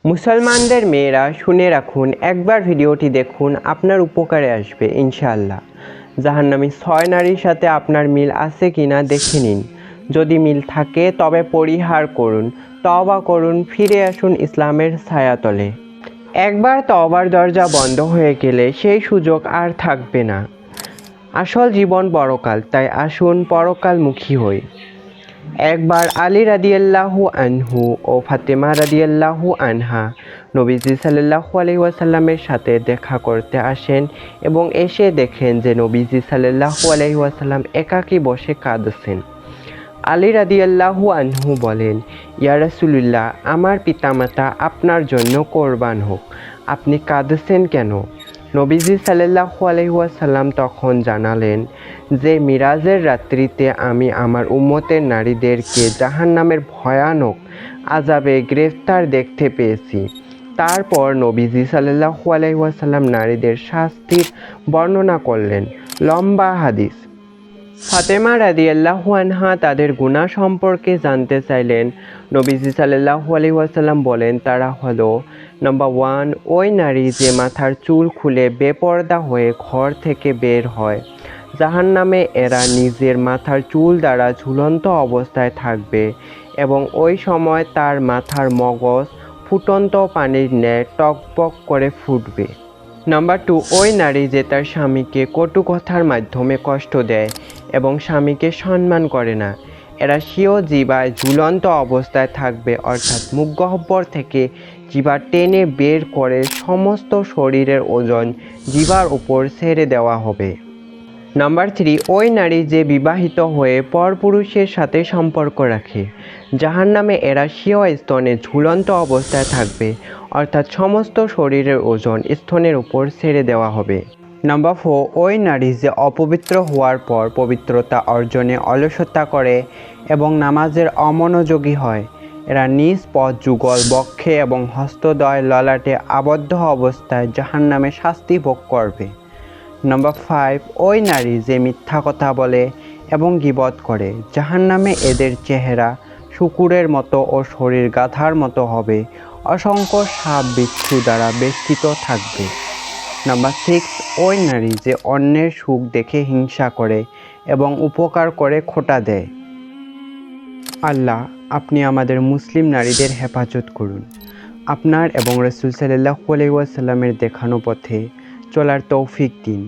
মুসলমানদের মেয়েরা শুনে রাখুন, একবার ভিডিওটি দেখুন, আপনার উপকারে আসবে ইনশাআল্লাহ। জাহান্নামী 6 নারীর সাথে আপনার মিল আছে কিনা দেখে নিন। যদি মিল থাকে তবে পরিহার করুন, তওবা করুন, ফিরে আসুন ইসলামের ছায়াতলে। একবার তওবার দরজা বন্ধ হয়ে গেলে সেই সুযোগ আর থাকবে না। আসল জীবন পরকাল, তাই আসুন পরকালমুখী হই। একবার আলী রাদিয়াল্লাহু আনহু ও ফাতেমা রাদিয়াল্লাহু আনহা নবীজি সাল্লাল্লাহু আলাইহি ওয়াসাল্লামের সাথে দেখা করতে আসেন এবং এসে দেখেন যে নবীজি সাল্লাল্লাহু আলাইহি ওয়াসাল্লাম একাকী বসে কাঁদছেন। আলী রাদিয়াল্লাহু আনহু বলেন, ইয়া রাসূলুল্লাহ, আমার পিতামাতা আপনার জন্য কোরবান হোক, আপনি কাঁদছেন কেন? নবীজি সাল্লাল্লাহু আলাইহি ওয়াসাল্লাম তখন জানালেন যে মিরাজের রাত্রিতে আমি আমার উম্মতের নারীদেরকে জাহান্নামের ভয়ানক আযাবে গ্রেফতার দেখতে পেয়েছি। তারপর নবীজি সাল্লাল্লাহু আলাইহি ওয়াসাল্লাম নারীদের শাস্তির বর্ণনা করলেন। লম্বা হাদিস। ফাতেমা রাদিয়াল্লাহু আনহা তাদের গুনাহ সম্পর্কে জানতে চাইলেন। নবীজি সাল্লাল্লাহু আলাইহি ওয়াসাল্লাম বলেন, তারা হলো: নাম্বার 1, ওই নারী যে মাথার চুল খুলে বেপরদা হয়ে ঘর থেকে বের হয়। জাহান্নামে এরা নিজের মাথার চুল দ্বারা ঝুলন্ত অবস্থায় থাকবে এবং ওই সময় তার মাথার মগজ ফুটন্ত পানির ন্যায় টকবক করে ফুটবে। নাম্বার 2, ওই নারী যে তার স্বামীকে কটু কথার মাধ্যমে কষ্ট দেয় এবং স্বামীকে সম্মান করে না। এরা স্বীয় জিহ্বায় ঝুলন্ত অবস্থায় থাকবে, অর্থাৎ মুখ গহ্বর থেকে জিহ্বা টেনে বের করে সমস্ত শরীরের ওজন জিহ্বার উপর ছেড়ে দেওয়া হবে। নাম্বার 3, ওই নারী যে বিবাহিত হয়ে পরপুরুষের সাথে সম্পর্ক রাখে। জাহান্নামে এরা স্বীয় স্তনে ঝুলন্ত অবস্থায় থাকবে, অর্থাৎ সমস্ত শরীরের ওজন স্তনের উপর ছেড়ে দেওয়া হবে। নাম্বার 4, ওই নারী যে অপবিত্র হওয়ার পর পবিত্রতা অর্জনে অলসতা করে এবং নামাজের অমনোযোগী হয়। এরা নিজ পথ যুগল বক্ষে এবং হস্তদ্বয় ললাটে আবদ্ধ অবস্থায় জাহান্নামে শাস্তি ভোগ করবে। নাম্বার 5, ওই নারী যে মিথ্যা কথা বলে এবং গীবত করে। জাহান্নামে এদের চেহারা শূকরের মতো ও শরীর গাধার মতো হবে, অসংখ্য সাপ বিচ্ছু দ্বারা বেষ্টিত থাকবে। নাম্বার 6, ওই নারী যে অন্যের সুখ দেখে হিংসা করে এবং উপকার করে খোঁটা দেয়। আল্লাহ, আপনি আমাদের মুসলিম নারীদের হেফাজত করুন। আপনার এবং রাসূল সাল্লাল্লাহু আলাইহি ওয়াসাল্লামের দেখানো পথে চলার তৌফিক দিন।